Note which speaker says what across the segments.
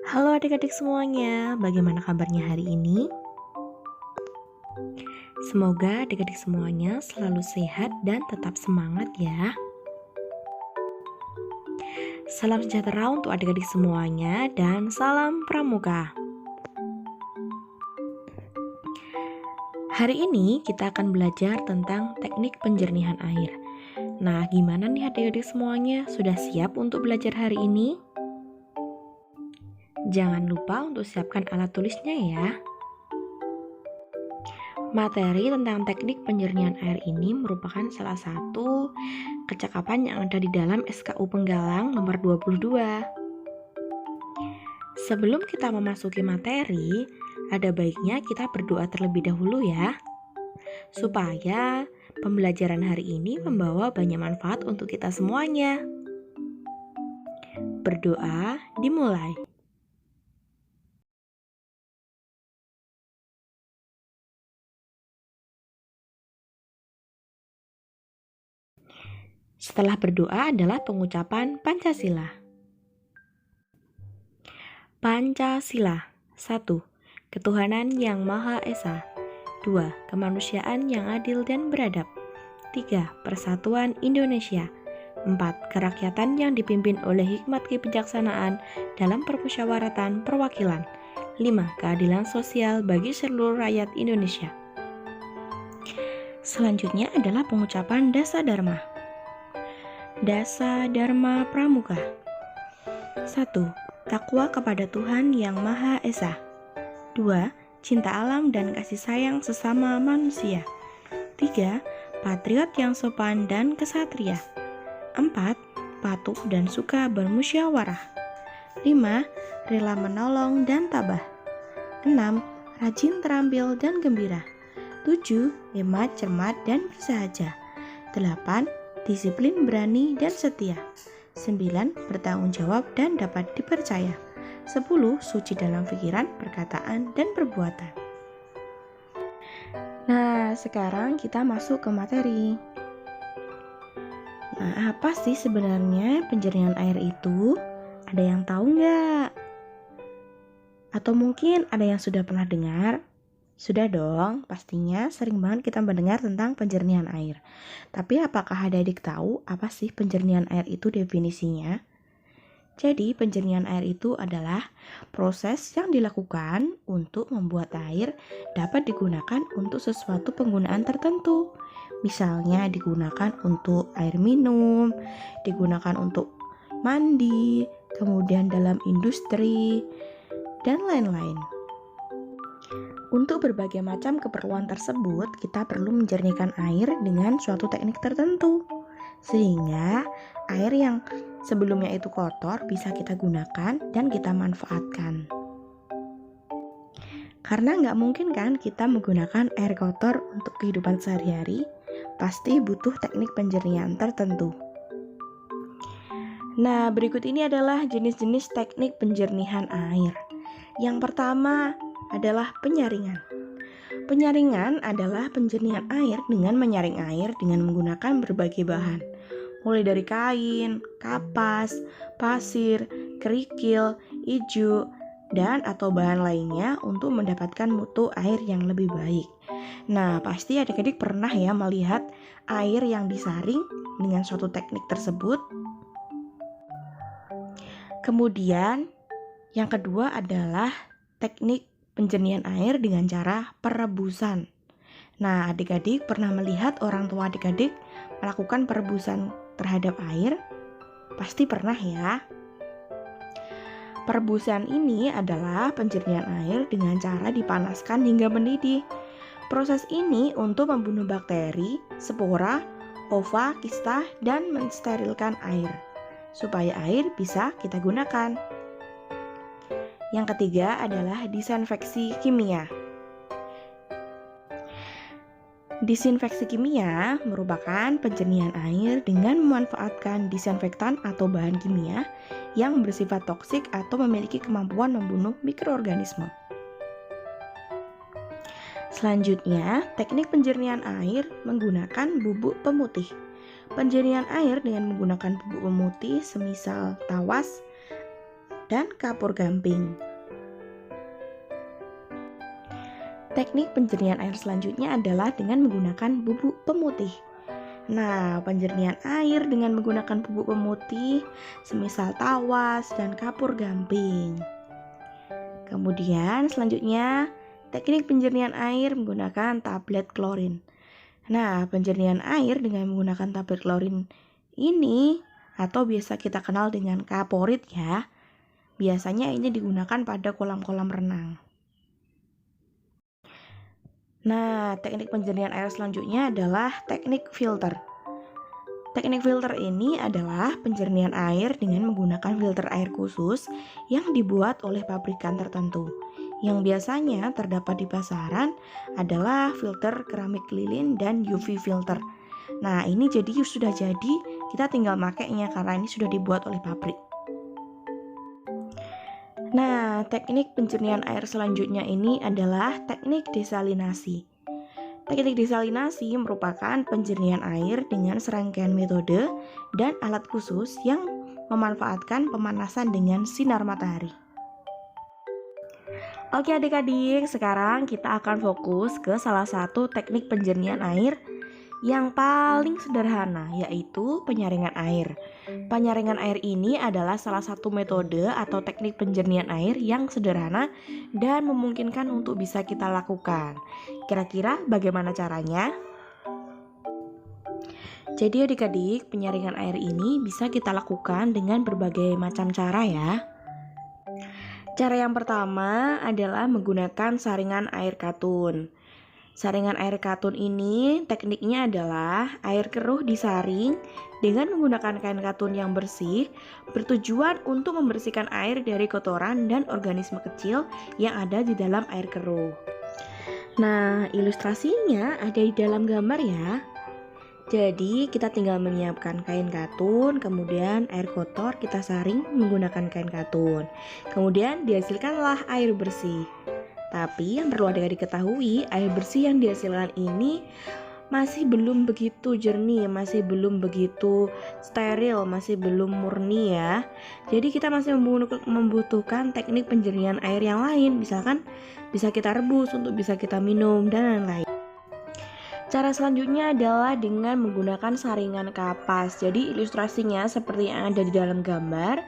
Speaker 1: Halo adik-adik semuanya, bagaimana kabarnya hari ini? Semoga adik-adik semuanya selalu sehat dan tetap semangat ya. Salam sejahtera untuk adik-adik semuanya dan salam pramuka. Hari ini kita akan belajar tentang teknik penjernihan air. Nah, gimana nih adik-adik semuanya? Sudah siap untuk belajar hari ini? Jangan lupa untuk siapkan alat tulisnya ya. Materi tentang teknik penjernihan air ini merupakan salah satu kecakapan yang ada di dalam SKU Penggalang nomor 22. Sebelum kita memasuki materi, ada baiknya kita berdoa terlebih dahulu ya, supaya pembelajaran hari ini membawa banyak manfaat untuk kita semuanya. Berdoa dimulai. Setelah berdoa adalah pengucapan Pancasila. Pancasila. 1. Ketuhanan yang Maha Esa. 2. Kemanusiaan yang adil dan beradab. 3. Persatuan Indonesia. 4. Kerakyatan yang dipimpin oleh hikmat kebijaksanaan dalam permusyawaratan perwakilan. 5. Keadilan sosial bagi seluruh rakyat Indonesia. Selanjutnya adalah pengucapan Dasa Dharma. Dasa Dharma Pramuka. 1. Takwa kepada Tuhan Yang Maha Esa. 2. Cinta alam dan kasih sayang sesama manusia. 3. Patriot yang sopan dan kesatria. 4. Patuh dan suka bermusyawarah. 5. Rela menolong dan tabah. 6. Rajin, terampil, dan gembira. 7. Hemat, cermat, dan bersahaja. 8. Disiplin, berani, dan setia. 9. Bertanggung jawab dan dapat dipercaya. 10. Suci dalam pikiran, perkataan, dan perbuatan. Nah, sekarang kita masuk ke materi. Nah, apa sih sebenarnya penjernihan air itu? Ada yang tahu nggak? Atau mungkin ada yang sudah pernah dengar? Sudah dong, pastinya sering banget kita mendengar tentang penjernihan air. Tapi apakah adik-adik tahu apa sih penjernihan air itu definisinya? Jadi, penjernihan air itu adalah proses yang dilakukan untuk membuat air dapat digunakan untuk sesuatu penggunaan tertentu. Misalnya digunakan untuk air minum, digunakan untuk mandi, kemudian dalam industri, dan lain-lain. Untuk berbagai macam keperluan tersebut, kita perlu menjernihkan air dengan suatu teknik tertentu. Sehingga air yang sebelumnya itu kotor bisa kita gunakan dan kita manfaatkan. Karena nggak mungkin kan kita menggunakan air kotor untuk kehidupan sehari-hari, pasti butuh teknik penjernihan tertentu. Nah, berikut ini adalah jenis-jenis teknik penjernihan air. Yang pertama adalah penyaringan. Penyaringan adalah penjernihan air dengan menyaring air dengan menggunakan berbagai bahan, mulai dari kain, kapas, pasir, kerikil, ijo, dan atau bahan lainnya untuk mendapatkan mutu air yang lebih baik. Nah, pasti adik-adik pernah ya melihat air yang disaring dengan suatu teknik tersebut. Kemudian, yang kedua adalah teknik penjernihan air dengan cara perebusan. Nah, adik-adik pernah melihat orang tua adik-adik melakukan perebusan terhadap air? Pasti pernah ya. Perebusan ini adalah penjernihan air dengan cara dipanaskan hingga mendidih. Proses ini untuk membunuh bakteri, spora, ova, kista, dan mensterilkan air, supaya air bisa kita gunakan. Yang ketiga adalah disinfeksi kimia. Disinfeksi kimia merupakan penjernihan air dengan memanfaatkan disinfektan atau bahan kimia yang bersifat toksik atau memiliki kemampuan membunuh mikroorganisme. Selanjutnya, teknik penjernihan air menggunakan bubuk pemutih. Penjernihan air dengan menggunakan bubuk pemutih semisal tawas dan kapur gamping. Teknik penjernihan air selanjutnya adalah dengan menggunakan bubuk pemutih. Nah, penjernihan air dengan menggunakan bubuk pemutih semisal tawas dan kapur gamping. Kemudian selanjutnya teknik penjernihan air menggunakan tablet klorin. Nah, penjernihan air dengan menggunakan tablet klorin ini atau biasa kita kenal dengan kaporit ya. Biasanya ini digunakan pada kolam-kolam renang. Nah, teknik penjernihan air selanjutnya adalah teknik filter. Teknik filter ini adalah penjernihan air dengan menggunakan filter air khusus yang dibuat oleh pabrikan tertentu. Yang biasanya terdapat di pasaran adalah filter keramik lilin dan UV filter. Nah, ini sudah jadi, kita tinggal makainya karena ini sudah dibuat oleh pabrik. Nah, teknik penjernihan air selanjutnya ini adalah teknik desalinasi. Teknik desalinasi merupakan penjernihan air dengan serangkaian metode dan alat khusus yang memanfaatkan pemanasan dengan sinar matahari. Oke adik-adik, sekarang kita akan fokus ke salah satu teknik penjernihan air yang paling sederhana, yaitu penyaringan air. Penyaringan air ini adalah salah satu metode atau teknik penjernihan air yang sederhana dan memungkinkan untuk bisa kita lakukan. Kira-kira bagaimana caranya? Jadi adik-adik, penyaringan air ini bisa kita lakukan dengan berbagai macam cara ya. Cara yang pertama adalah menggunakan saringan air katun. Saringan air katun ini tekniknya adalah air keruh disaring dengan menggunakan kain katun yang bersih, bertujuan untuk membersihkan air dari kotoran dan organisme kecil yang ada di dalam air keruh. Nah, ilustrasinya ada di dalam gambar ya. Jadi kita tinggal menyiapkan kain katun, kemudian air kotor kita saring menggunakan kain katun. Kemudian dihasilkanlah air bersih. Tapi yang perlu adik-adik ketahui, air bersih yang dihasilkan ini masih belum begitu jernih, masih belum begitu steril, masih belum murni ya. Jadi kita masih membutuhkan teknik penjernihan air yang lain. Misalkan bisa kita rebus untuk bisa kita minum dan lain-lain. Cara selanjutnya adalah dengan menggunakan saringan kapas. Jadi ilustrasinya seperti yang ada di dalam gambar.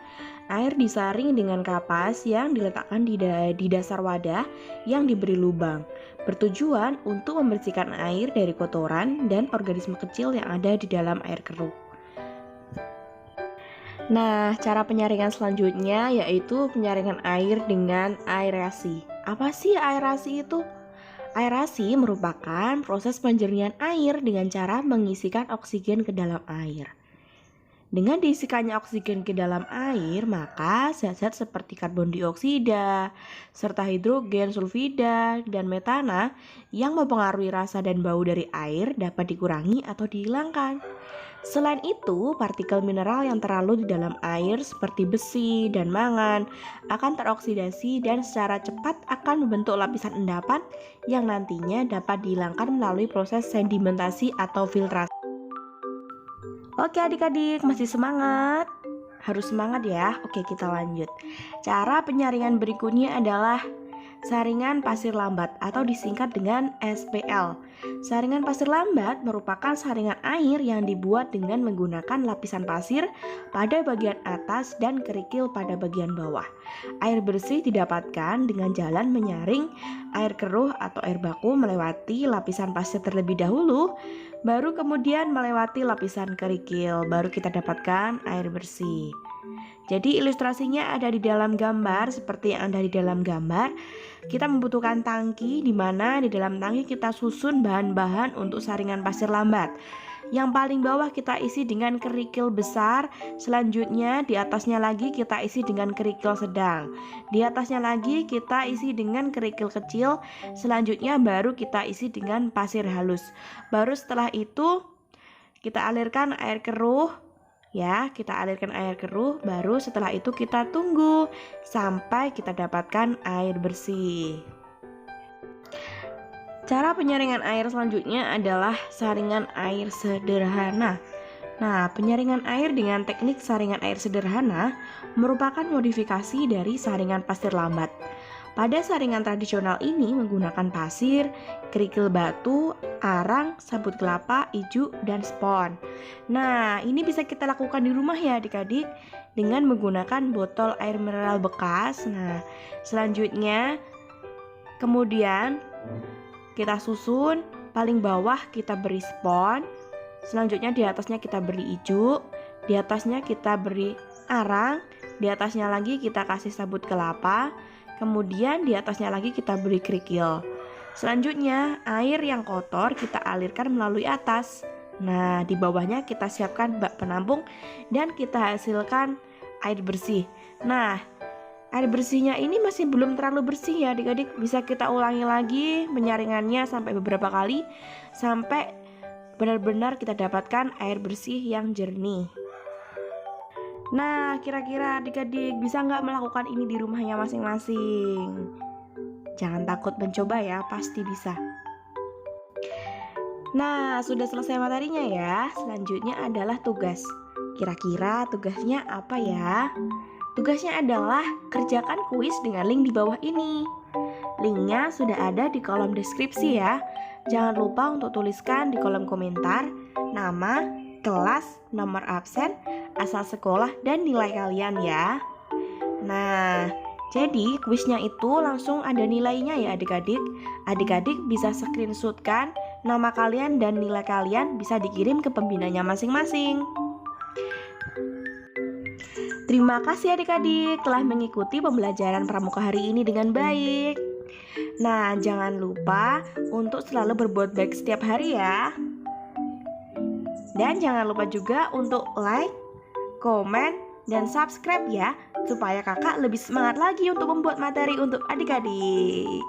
Speaker 1: Air disaring dengan kapas yang diletakkan di dasar wadah yang diberi lubang. Bertujuan untuk membersihkan air dari kotoran dan organisme kecil yang ada di dalam air keruh. Nah, cara penyaringan selanjutnya yaitu penyaringan air dengan aerasi. Apa sih aerasi itu? Aerasi merupakan proses penjernihan air dengan cara mengisikan oksigen ke dalam air. Dengan diisikannya oksigen ke dalam air, maka zat-zat seperti karbon dioksida, serta hidrogen sulfida, dan metana yang mempengaruhi rasa dan bau dari air dapat dikurangi atau dihilangkan. Selain itu, partikel mineral yang terlalu di dalam air seperti besi dan mangan akan teroksidasi dan secara cepat akan membentuk lapisan endapan yang nantinya dapat dihilangkan melalui proses sedimentasi atau filtrasi. Oke adik-adik, masih semangat? Harus semangat ya. Oke, kita lanjut. Cara penyaringan berikutnya adalah saringan pasir lambat atau disingkat dengan SPL. Saringan pasir lambat merupakan saringan air yang dibuat dengan menggunakan lapisan pasir pada bagian atas dan kerikil pada bagian bawah. Air bersih didapatkan dengan jalan menyaring air keruh atau air baku melewati lapisan pasir terlebih dahulu, baru kemudian melewati lapisan kerikil, baru kita dapatkan air bersih. Jadi ilustrasinya ada di dalam gambar, seperti yang ada di dalam gambar. Kita membutuhkan tangki, di mana di dalam tangki kita susun bahan-bahan untuk saringan pasir lambat. Yang paling bawah kita isi dengan kerikil besar, selanjutnya di atasnya lagi kita isi dengan kerikil sedang. Di atasnya lagi kita isi dengan kerikil kecil, selanjutnya baru kita isi dengan pasir halus. Baru setelah itu kita alirkan air keruh. Ya, kita alirkan air keruh, baru setelah itu kita tunggu sampai kita dapatkan air bersih. Cara penyaringan air selanjutnya adalah saringan air sederhana. Nah, penyaringan air dengan teknik saringan air sederhana merupakan modifikasi dari saringan pasir lambat. Pada saringan tradisional ini menggunakan pasir, kerikil batu, arang, sabut kelapa, ijuk, dan spon. Nah, ini bisa kita lakukan di rumah ya adik-adik dengan menggunakan botol air mineral bekas. Nah, selanjutnya kemudian kita susun, paling bawah kita beri spon, selanjutnya di atasnya kita beri ijuk, di atasnya kita beri arang, di atasnya lagi kita kasih sabut kelapa, kemudian di atasnya lagi kita beri kerikil. Selanjutnya air yang kotor kita alirkan melalui atas. Nah, di bawahnya kita siapkan bak penampung dan kita hasilkan air bersih. Nah, air bersihnya ini masih belum terlalu bersih ya adik-adik. Bisa kita ulangi lagi penyaringannya sampai beberapa kali sampai benar-benar kita dapatkan air bersih yang jernih. Nah, kira-kira adik-adik bisa nggak melakukan ini di rumahnya masing-masing? Jangan takut mencoba ya, pasti bisa. Nah, sudah selesai materinya ya. Selanjutnya adalah tugas. Kira-kira tugasnya apa ya? Tugasnya adalah kerjakan kuis dengan link di bawah ini. Linknya sudah ada di kolom deskripsi ya. Jangan lupa untuk tuliskan di kolom komentar nama, kelas, nomor absen, asal sekolah, dan nilai kalian ya. Nah, jadi kuisnya itu langsung ada nilainya ya adik-adik. Adik-adik bisa screenshotkan nama kalian dan nilai kalian bisa dikirim ke pembinanya masing-masing. Terima kasih adik-adik telah mengikuti pembelajaran pramuka hari ini dengan baik. Nah, jangan lupa untuk selalu berbuat baik setiap hari ya. Dan jangan lupa juga untuk like, komen, dan subscribe ya, supaya kakak lebih semangat lagi untuk membuat materi untuk adik-adik.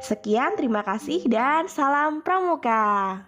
Speaker 1: Sekian, terima kasih dan salam pramuka.